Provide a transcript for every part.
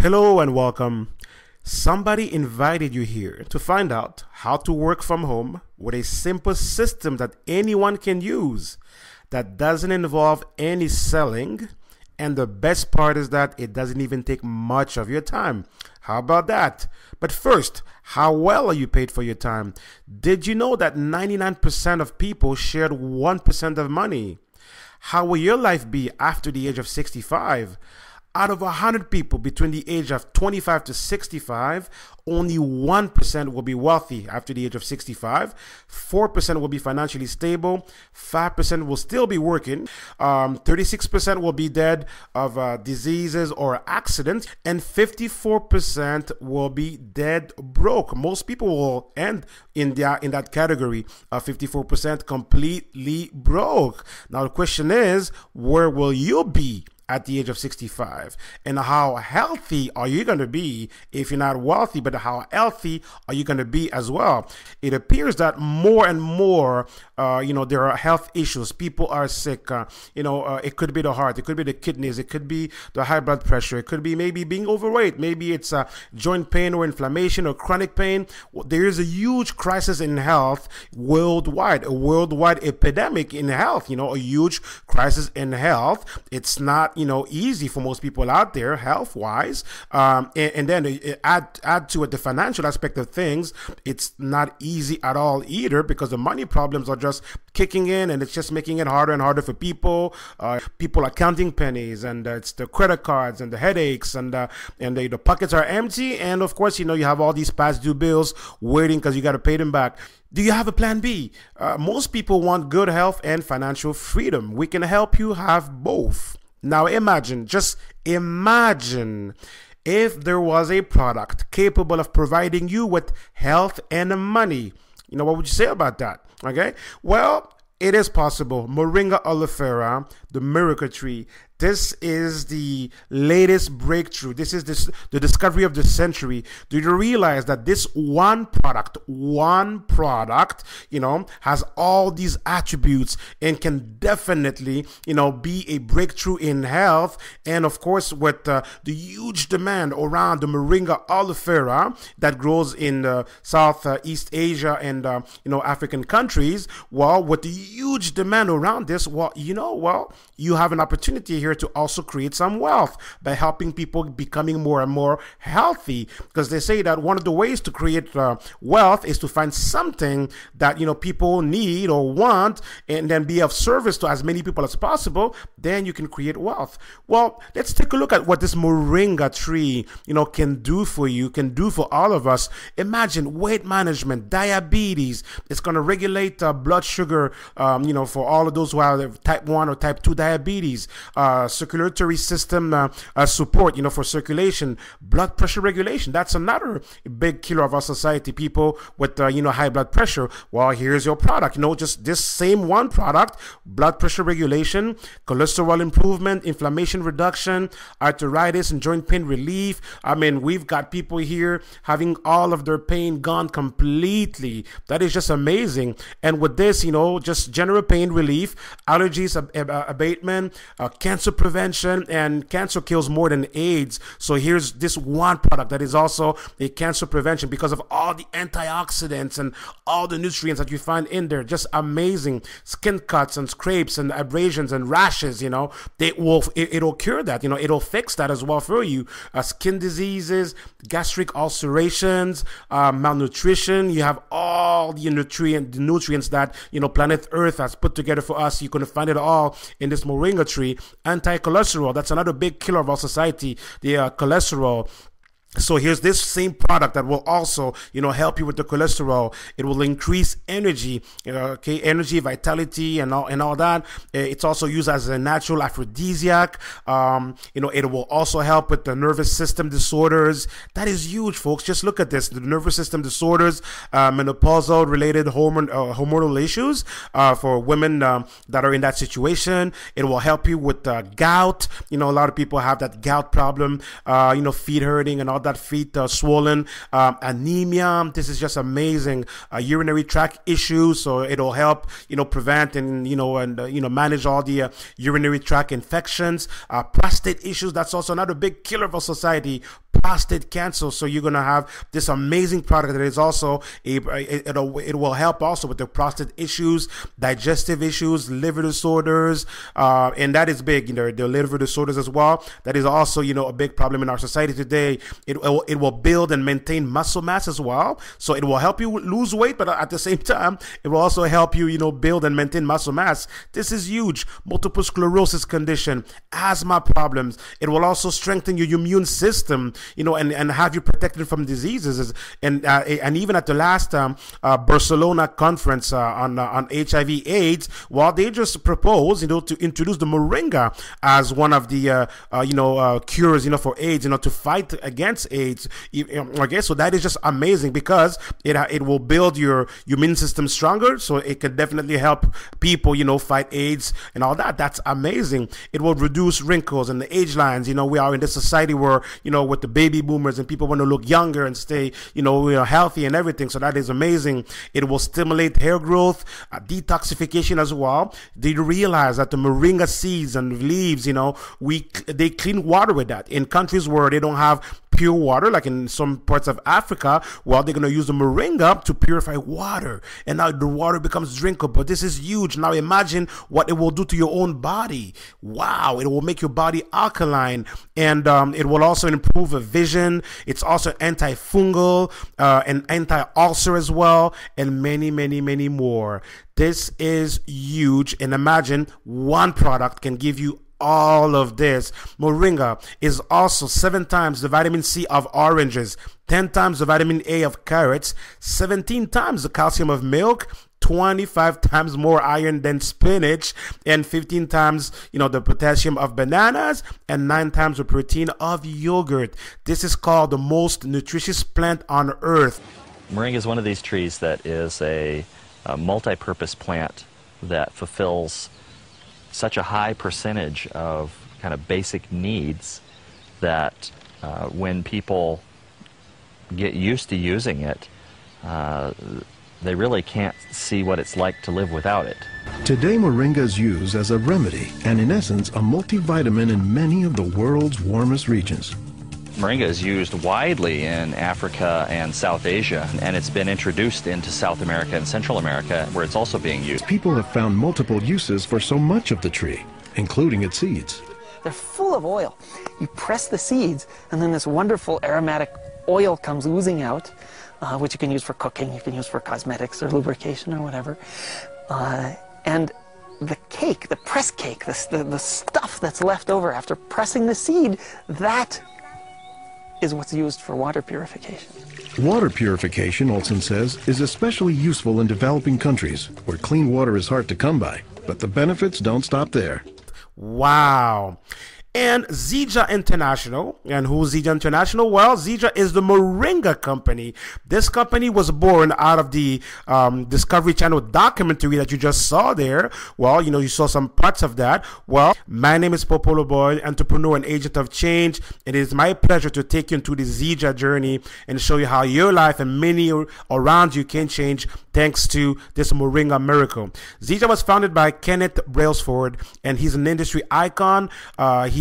Hello and welcome. Somebody invited you here to find out how to work from home with a simple system that anyone can use that doesn't involve any selling. And the best part is that it doesn't even take much of your time. How about that? But first, how well are you paid for your time? Did you know that 99% of people shared 1% of money? How will your life be after the age of 65? Out of 100 people between the age of 25 to 65, only 1% will be wealthy after the age of 65. 4% will be financially stable. 5% will still be working. 36% will be dead of diseases or accidents. And 54% will be dead broke. Most people will end in that category of 54% completely broke. Now the question is, where will you be at the age of 65? And how healthy are you going to be if you're not wealthy, but how healthy are you going to be as well? It appears that more and more, there are health issues. People are sick. It could be the heart. It could be the kidneys. It could be the high blood pressure. It could be maybe being overweight. Maybe it's joint pain or inflammation or chronic pain. There is a huge crisis in health worldwide, a worldwide epidemic in health, a huge crisis in health. It's not easy for most people out there health-wise, and then add to it the financial aspect of things. It's not easy at all either, because the money problems are just kicking in, and it's just making it harder and harder for people. People are counting pennies, and it's the credit cards and the headaches, and the pockets are empty, and of course you have all these past due bills waiting because you got to pay them back. Do you have a plan B? Most people want good health and financial freedom. We can help you have both. Now just imagine if there was a product capable of providing you with health and money. What would you say about that? Okay, well, it is possible. Moringa oleifera, the miracle tree. This is the latest breakthrough. This is the discovery of the century. Do you realize that this one product, has all these attributes and can definitely, be a breakthrough in health? And of course, with the huge demand around the Moringa oleifera that grows in Southeast Asia and, African countries, well, with the huge demand around this, you have an opportunity here to also create some wealth by helping people becoming more and more healthy, because they say that one of the ways to create wealth is to find something that people need or want, and then be of service to as many people as possible. Then you can create wealth. Well, let's take a look at what this moringa tree can do for you, can do for all of us. Imagine weight management, diabetes. It's going to regulate blood sugar, for all of those who have type 1 or type 2 diabetes, circulatory system support, for circulation, blood pressure regulation. That's another big killer of our society. People with, high blood pressure. Well, here's your product, just this same one product: blood pressure regulation, cholesterol improvement, inflammation reduction, arthritis and joint pain relief. I mean, we've got people here having all of their pain gone completely. That is just amazing. And with this, just general pain relief, allergies abatement, cancer prevention, and cancer kills more than AIDS. So here's this one product that is also a cancer prevention because of all the antioxidants and all the nutrients that you find in there. Just amazing. Skin cuts and scrapes and abrasions and rashes, it'll cure that. It'll fix that as well for you. Skin diseases, gastric ulcerations, malnutrition. You have all the nutrients that planet Earth has put together for us. You can find it all in this moringa tree. Anti-cholesterol, that's another big killer of our society, the cholesterol. So here's this same product that will also, help you with the cholesterol. It will increase energy, energy, vitality, and all that. It's also used as a natural aphrodisiac. It will also help with the nervous system disorders. That is huge, folks. Just look at this: the nervous system disorders, menopausal related hormonal issues for women that are in that situation. It will help you with gout. A lot of people have that gout problem. Feet hurting and all that, feet swollen, anemia. This is just amazing. Urinary tract issues, so it'll help prevent and manage all the urinary tract infections. Prostate issues, that's also another big killer of our society. prostate cancer. So you're gonna have this amazing product that is also it will help also with the prostate issues, digestive issues, liver disorders, and that is big. The liver disorders as well. That is also a big problem in our society today. It will build and maintain muscle mass as well. So it will help you lose weight, but at the same time, it will also help you build and maintain muscle mass. This is huge. Multiple sclerosis condition, asthma problems. It will also strengthen your immune system, and have you protected from diseases. And even at the last Barcelona conference on HIV/AIDS, well, they just proposed, to introduce the moringa as one of the cures, for AIDS, to fight against AIDS. Okay, so that is just amazing because it will build your immune system stronger. So it can definitely help people, fight AIDS and all that. That's amazing. It will reduce wrinkles and the age lines. We are in this society where, with the baby boomers and people want to look younger and stay, healthy and everything. So that is amazing. It will stimulate hair growth, detoxification as well. They realize that the moringa seeds and leaves, they clean water with that. In countries where they don't have pure water, like in some parts of Africa, well, they're going to use the moringa to purify water, and now the water becomes drinkable. This is huge. Now imagine what it will do to your own body. Wow, it will make your body alkaline, and it will also improve vision. It's also antifungal and anti-ulcer as well, and many, many, many more. This is huge, and imagine one product can give you all of this. Moringa is also 7 times the vitamin C of oranges, 10 times the vitamin A of carrots, 17 times the calcium of milk, 25 times more iron than spinach, and 15 times the potassium of bananas, and 9 times the protein of yogurt. This is called the most nutritious plant on earth. Moringa is one of these trees that is a multi-purpose plant that fulfills such a high percentage of kind of basic needs that when people get used to using it, they really can't see what it's like to live without it. Today, moringa is used as a remedy and, in essence, a multivitamin in many of the world's warmest regions. Moringa is used widely in Africa and South Asia, and it's been introduced into South America and Central America, where it's also being used. People have found multiple uses for so much of the tree, including its seeds. They're full of oil. You press the seeds, and then this wonderful aromatic oil comes oozing out, which you can use for cooking, you can use for cosmetics or lubrication or whatever. And the cake, the pressed cake, the stuff that's left over after pressing the seed, that is what's used for water purification. Water purification, Olson says, is especially useful in developing countries where clean water is hard to come by. But the benefits don't stop there. Wow. And Zija International. And who's Zija International? Well, Zija is the moringa company. This company was born out of the Discovery Channel documentary that you just saw there. Well, you saw some parts of that. Well, my name is Popoleboy, entrepreneur and agent of change. It is my pleasure to take you into the Zija journey and show you how your life and many around you can change thanks to this moringa miracle. Zija was founded by Kenneth Brailsford, and he's an industry icon.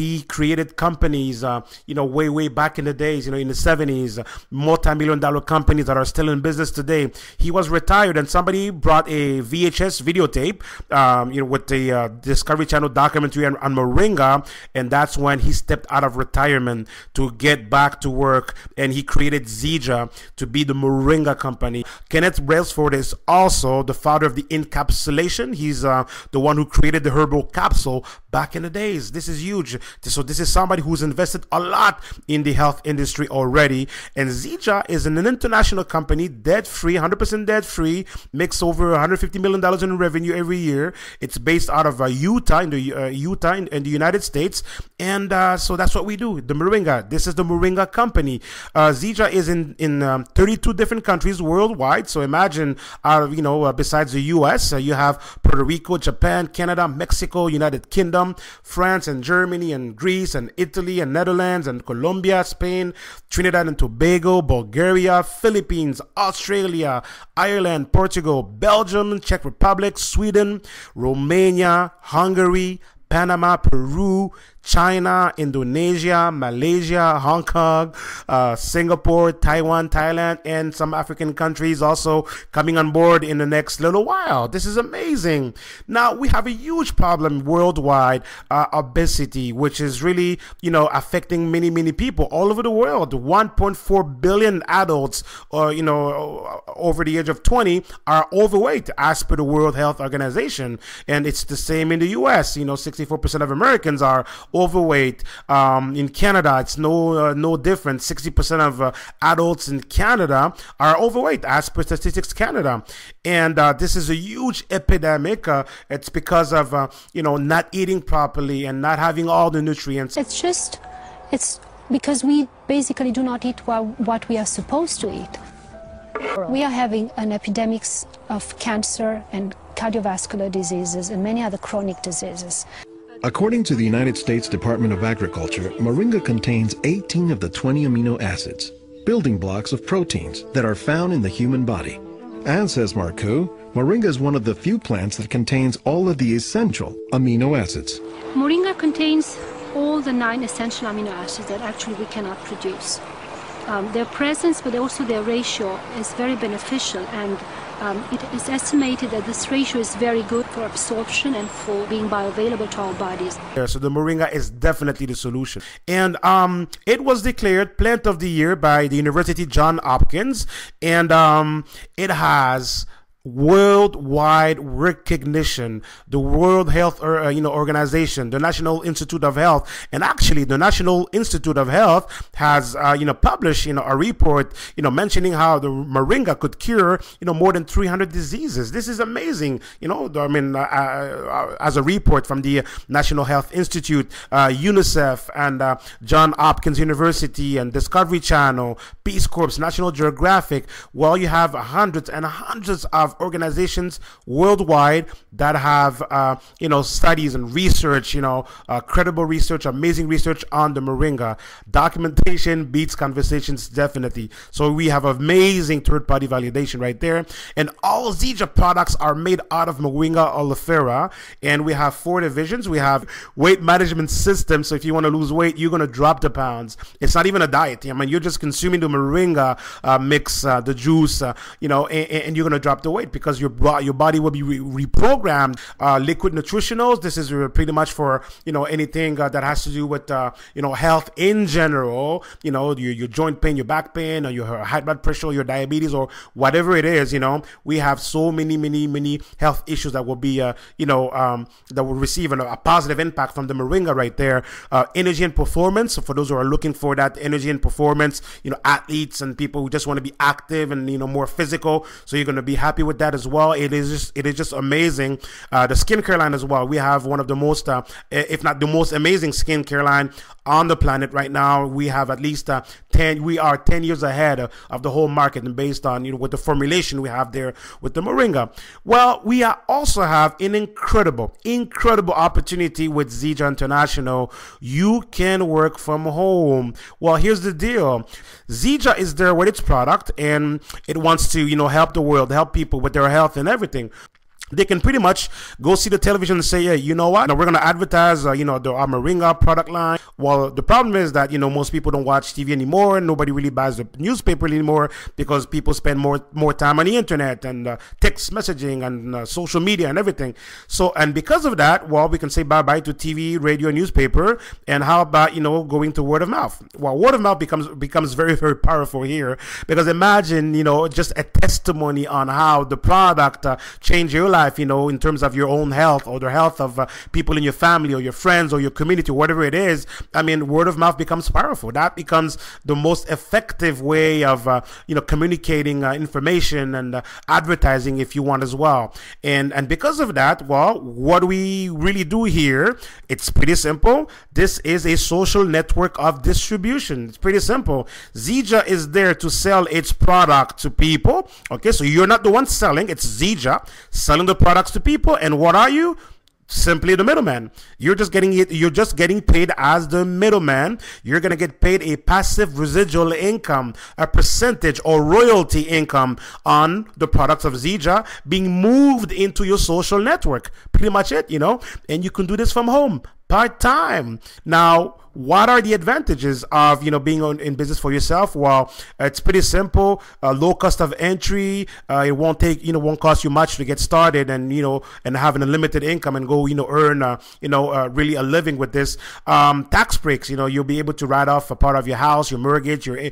He created companies, way back in the days, in the 70s, multi-million-dollar companies that are still in business today. He was retired, and somebody brought a VHS videotape, with the Discovery Channel documentary on moringa, and that's when he stepped out of retirement to get back to work, and he created Zija to be the moringa company. Kenneth Brailsford is also the father of the encapsulation. He's the one who created the herbal capsule back in the days. This is huge. So this is somebody who's invested a lot in the health industry already. And Zija is an international company, debt-free, 100% debt-free, makes over $150 million in revenue every year. It's based out of Utah, in the United States. And so that's what we do, the moringa. This is the moringa company. Zija is in 32 different countries worldwide. So imagine, besides the U.S., you have Puerto Rico, Japan, Canada, Mexico, United Kingdom, France, and Germany, and Greece, and Italy, and Netherlands, and Colombia, Spain, Trinidad and Tobago, Bulgaria, Philippines, Australia, Ireland, Portugal, Belgium, Czech Republic, Sweden, Romania, Hungary, Panama, Peru, China, Indonesia, Malaysia, Hong Kong, Singapore, Taiwan, Thailand, and some African countries also coming on board in the next little while. This is amazing. Now, we have a huge problem worldwide, obesity, which is really, affecting many, many people all over the world. 1.4 billion adults, over the age of 20 are overweight as per the World Health Organization. And it's the same in the US. 64% of Americans are overweight. In Canada, it's no different. 60% of adults in Canada are overweight as per Statistics Canada. And this is a huge epidemic. It's because of, not eating properly and not having all the nutrients. It's because we basically do not eat what we are supposed to eat. We are having an epidemic of cancer and cardiovascular diseases and many other chronic diseases. According to the United States Department of Agriculture, moringa contains 18 of the 20 amino acids, building blocks of proteins that are found in the human body. And says Marcoux, moringa is one of the few plants that contains all of the essential amino acids. Moringa contains all the 9 essential amino acids that actually we cannot produce. Their presence, but also their ratio, is very beneficial, and it is estimated that this ratio is very good for absorption and for being bioavailable to our bodies. So the moringa is definitely the solution. And it was declared Plant of the Year by the University Johns Hopkins, and it has worldwide recognition. The World Health Organization, the National Institute of Health, and actually the National Institute of Health has published a report mentioning how the moringa could cure more than 300 diseases. This is amazing. As a report from the National Health Institute, UNICEF, and Johns Hopkins University, and Discovery Channel, Peace Corps, National Geographic. Well, you have hundreds and hundreds of organizations worldwide that have studies and research, credible research, amazing research on the moringa. Documentation beats conversations, definitely. So we have amazing third-party validation right there. And all Zija products are made out of moringa oleifera, and we have 4 divisions. We have weight management system. So if you want to lose weight, you're going to drop the pounds. It's not even a diet. You're just consuming the moringa mix, the juice, and you're going to drop the weight, because your body will be reprogrammed. Liquid nutritionals, this is pretty much for anything that has to do with health in general, your joint pain, your back pain, or your high blood pressure, your diabetes, or whatever it is. We have so many health issues that will be that will receive a positive impact from the moringa right there. Energy and performance, so for those who are looking for that energy and performance, athletes and people who just want to be active and more physical, so you're going to be happy with that as well. It is just amazing. The skincare line as well. We have one of the most, if not the most amazing skincare line on the planet right now. We have at least 10 years ahead of the whole market, and based on with the formulation we have there with the moringa. Well, we also have an incredible opportunity with Zija International. You can work from home. Well, here's the deal. Zija is there with its product, and it wants to help the world, help people with their health and everything. They can pretty much go see the television and say, hey, you know what? Now we're going to advertise, our moringa product line. Well, the problem is that, most people don't watch TV anymore. Nobody really buys the newspaper anymore, because people spend more time on the internet and text messaging and social media and everything. So, and because of that, well, we can say bye-bye to TV, radio, and newspaper. And how about, going to word of mouth? Well, word of mouth becomes very, very powerful here, because imagine, just a testimony on how the product changed your life, in terms of your own health or the health of people in your family or your friends or your community, whatever it is. Word of mouth becomes powerful. That becomes the most effective way of, communicating information and advertising, if you want, as well. And because of that, well, what do we really do here? It's pretty simple. This is a social network of distribution. It's pretty simple. Zija is there to sell its product to people. Okay, so you're not the one selling. It's Zija selling the products to people. And what are you? Simply the middleman. You're just getting paid as the middleman. You're going to get paid a passive residual income, a percentage or royalty income on the products of Zija being moved into your social network. Pretty much it, and you can do this from home. part-time. Now, what are the advantages of being in business for yourself? Well, it's pretty simple. Low cost of entry. It won't take won't cost you much to get started, and and have an unlimited income and go earn really a living with this. Tax breaks. You'll be able to write off a part of your house, your mortgage, your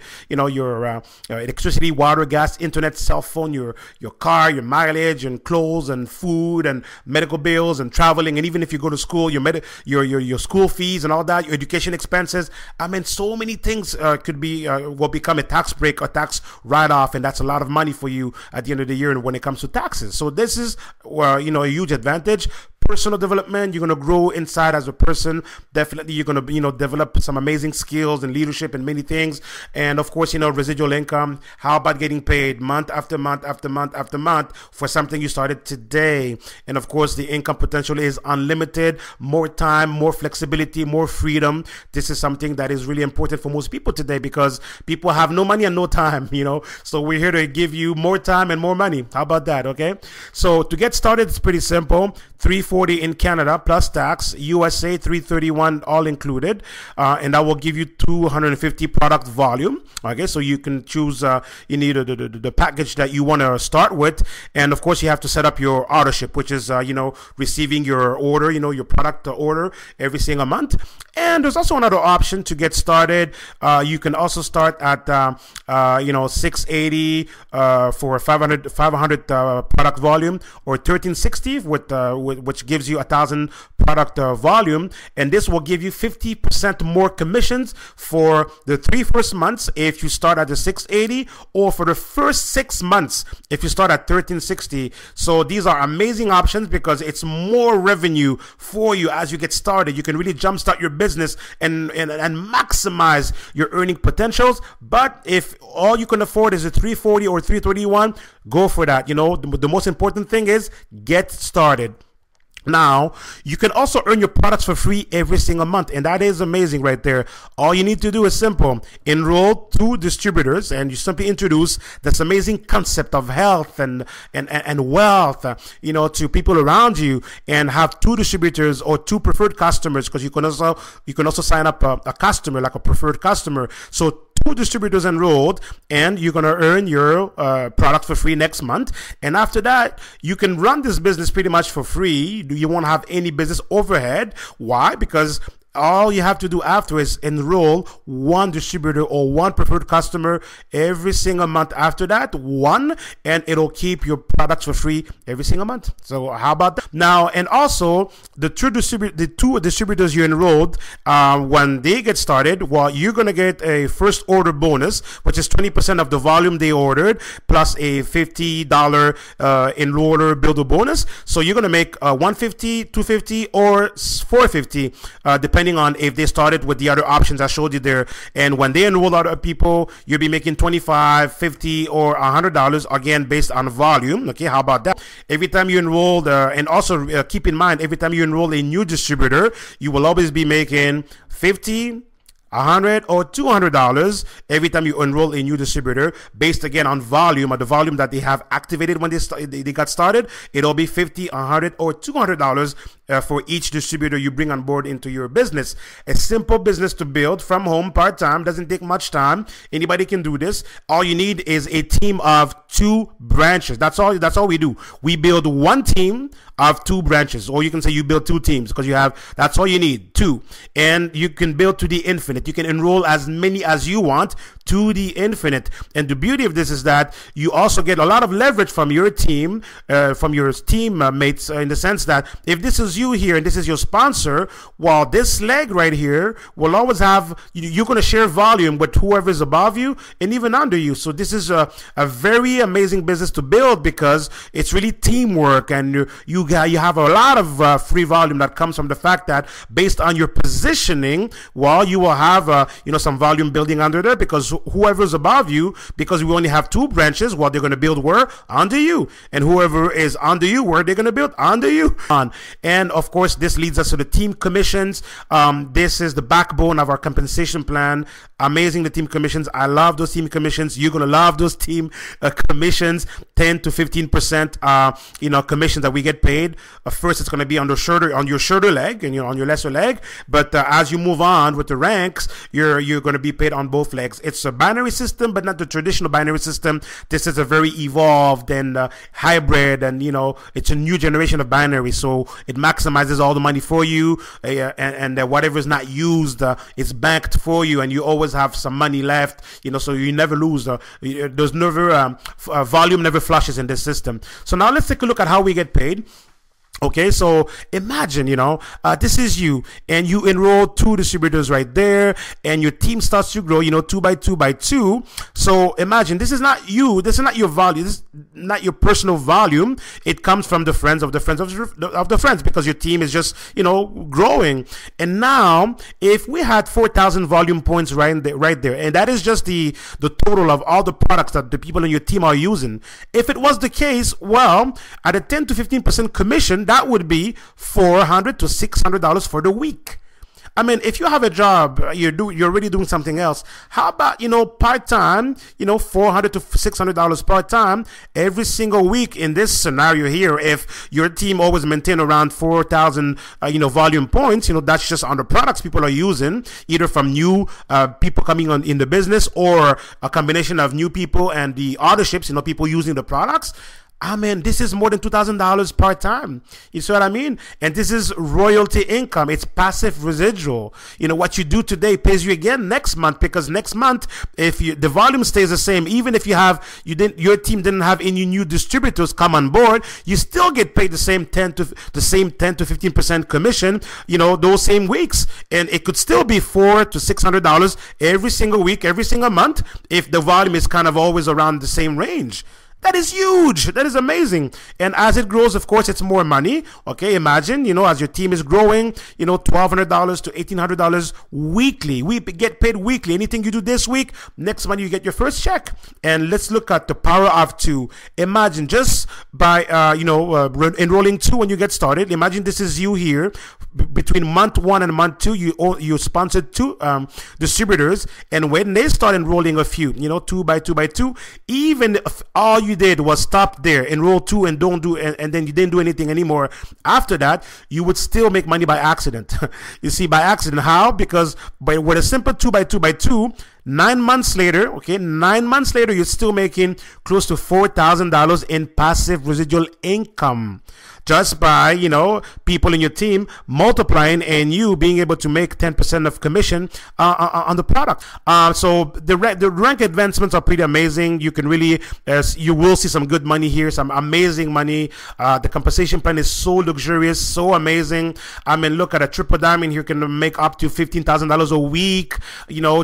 electricity, water, gas, internet, cell phone, your car, your mileage, and clothes and food and medical bills and traveling, and even if you go to school, your school fees and all that, your education expenses. I mean, so many things will become a tax break or tax write-off, and that's a lot of money for you at the end of the year when it comes to taxes. So this is a huge advantage. Personal development, you're going to grow inside as a person. Definitely you're going to develop some amazing skills and leadership and many things. And of course, residual income. How about getting paid month after month after month after month for something you started today? And of course, the income potential is unlimited. More time, more flexibility, more freedom. This is something that is really important for most people today, because people have no money and no time, so we're here to give you more time and more money. How about that? Okay, so to get started, it's pretty simple. $340 in Canada plus tax, USA $331 all included, and that will give you 250 product volume. Okay, so you can choose you need the package that you want to start with, and of course you have to set up your authorship, which is receiving your order, your product order every single month. And there's also another option to get started. You can also start at $680 for 500 product volume, or $1360 which gives you 1,000 product volume, and this will give you 50% more commissions for the 3 first months if you start at the $680, or for the first 6 months if you start at $1360. So these are amazing options because it's more revenue for you as you get started. You can really jumpstart your business and maximize your earning potentials. But if all you can afford is a $340 or $331, go for that. The most important thing is get started. Now, you can also earn your products for free every single month, and that is amazing right there. All you need to do is simple. Enroll 2 distributors, and you simply introduce this amazing concept of health and wealth, to people around you, and have 2 distributors or 2 preferred customers, because you can also sign up a customer, like a preferred customer. So 2 distributors enrolled, and you're going to earn your product for free next month. And after that, you can run this business pretty much for free. You won't have any business overhead. Why? Because all you have to do after is enroll 1 distributor or 1 preferred customer every single month after that, 1, and it'll keep your products for free every single month. So how about that? Now, and also the 2 distributors you enrolled, when they get started, well, you're going to get a first order bonus, which is 20% of the volume they ordered, plus a $50 enroller builder bonus. So you're going to make $150, $250, or $450, depending on if they started with the other options I showed you there. And when they enroll other people, you'll be making $25, $50, or $100, again based on volume. Okay, how about that? Every time you enroll, and also keep in mind, every time you enroll a new distributor, you will always be making $50, $100 or $200 every time you enroll a new distributor, based again on volume, or the volume that they have activated when they got started. It'll be $50, $100, or $200 for each distributor you bring on board into your business. A simple business to build from home, part-time, doesn't take much time. Anybody can do this. All you need is a team of 2 branches. That's all we do. We build 1 team of 2 branches, or you can say you build 2 teams, because that's all you need, 2. And you can build to the infinite. You can enroll as many as you want to the infinite. And the beauty of this is that you also get a lot of leverage from your team, from your teammates, in the sense that if this is you here and this is your sponsor, well, this leg right here will always have, you're going to share volume with whoever is above you and even under you. So this is a very amazing business to build, because it's really teamwork, and you have a lot of free volume that comes from the fact that based on your positioning, well, you will have some volume building under there, because whoever's above you, because we only have 2 branches, what they're going to build where? Under you. And whoever is under you, where they're going to build? Under you. And of course, this leads us to the team commissions. This is the backbone of our compensation plan. Amazing, the team commissions. I love those team commissions. You're going to love those team commissions. 10 to 15% commissions that we get paid. First, it's going to be on your shoulder leg and on your lesser leg. But as you move on with the ranks, you're going to be paid on both legs. It's a binary system, but not the traditional binary system. This is a very evolved and hybrid, and it's a new generation of binary. So it maximizes all the money for you, and whatever is not used, it's banked for you, and you always have some money left. So you never lose. There's never volume never flushes in this system. So now let's take a look at how we get paid. Okay, so imagine, this is you, and you enroll 2 distributors right there, and your team starts to grow, 2 by 2 by 2. So imagine, this is not you, this is not your value, this is not your personal volume. It comes from the friends of the friends of the friends, because your team is just, growing. And now, if we had 4,000 volume points right there, and that is just the total of all the products that the people in your team are using. If it was the case, well, at a 10 to 15% commission, that would be $400 to $600 for the week. I mean, if you have a job, you're already doing something else. How about, part-time, $400 to $600 part-time every single week in this scenario here. If your team always maintain around 4,000, volume points, that's just on the products people are using, either from new people coming on in the business, or a combination of new people and the orderships, people using the products. I mean, this is more than $2,000 part-time. You see what I mean? And this is royalty income. It's passive residual. What you do today pays you again next month, because next month, if the volume stays the same, even if your team didn't have any new distributors come on board, you still get paid the same 10 to 15% commission, those same weeks. And it could still be $400 to $600 every single week, every single month, if the volume is kind of always around the same range. That is huge. That is amazing. And as it grows, of course, it's more money. Okay, imagine, as your team is growing, $1,200 to $1,800 weekly. We get paid weekly. Anything you do this week, next month you get your first check. And let's look at the power of 2. Imagine just by, enrolling 2 when you get started. Imagine this is you here. Between month 1 and month 2, you sponsored 2 distributors. And when they start enrolling a few, 2 by 2 by 2, even if all you did was stop there, enroll 2 and and then you didn't do anything anymore after that, you would still make money by accident. You see, by accident. How? Because with a simple 2 by 2 by 2, 9 months later, you're still making close to $4,000 in passive residual income, just by, people in your team multiplying and you being able to make 10% of commission on the product. So the rank advancements are pretty amazing. You can really, you will see some good money here, some amazing money. The compensation plan is so luxurious, so amazing. I mean, look at a triple diamond here, can make up to $15,000 a week,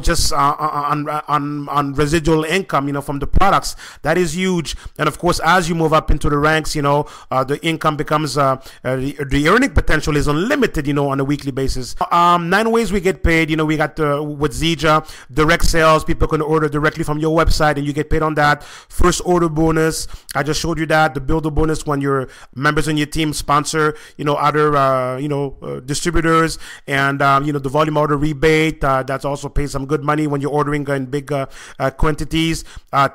just on residual income, from the products. That is huge. And of course, as you move up into the ranks, the income becomes the earning potential is unlimited, on a weekly basis. 9 ways we get paid. We got with Zija, direct sales. People can order directly from your website and you get paid on that. First order bonus, I just showed you that. The builder bonus, when your members on your team sponsor, other distributors, and the volume order rebate, that's also pays some good money when you're ordering in big quantities.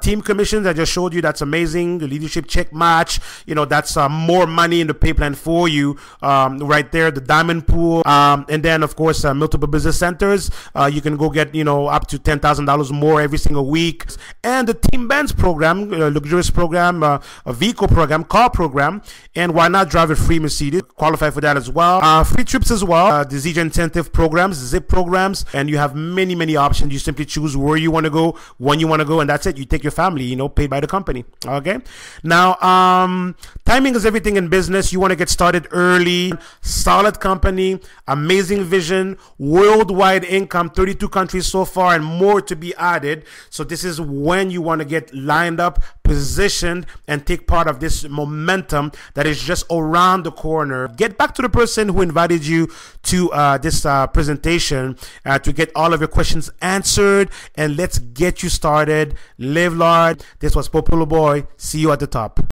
Team commissions, I just showed you, that's amazing. The leadership check match, that's more money in the pay plan for you, right there. The diamond pool, and then of course multiple business centers. You can go get up to $10,000 more every single week. And the team bands program, luxurious program, a vehicle program, car program, and why not drive a free Mercedes? Qualify for that as well. Free trips as well. The Zija incentive programs, zip programs, and you have many options. You simply choose where you want to go, when you want to go, and that's it. You take your family, paid by the company. Okay. Now, timing is everything in business. You want to get started early. Solid company, amazing vision, worldwide income, 32 countries so far, and more to be added. So this is when you want to get lined up, positioned, and take part of this momentum that is just around the corner. Get back to the person who invited you to this presentation to get all of your questions answered. word and let's get you started. Live large. This was Popoleboy. See you at the top.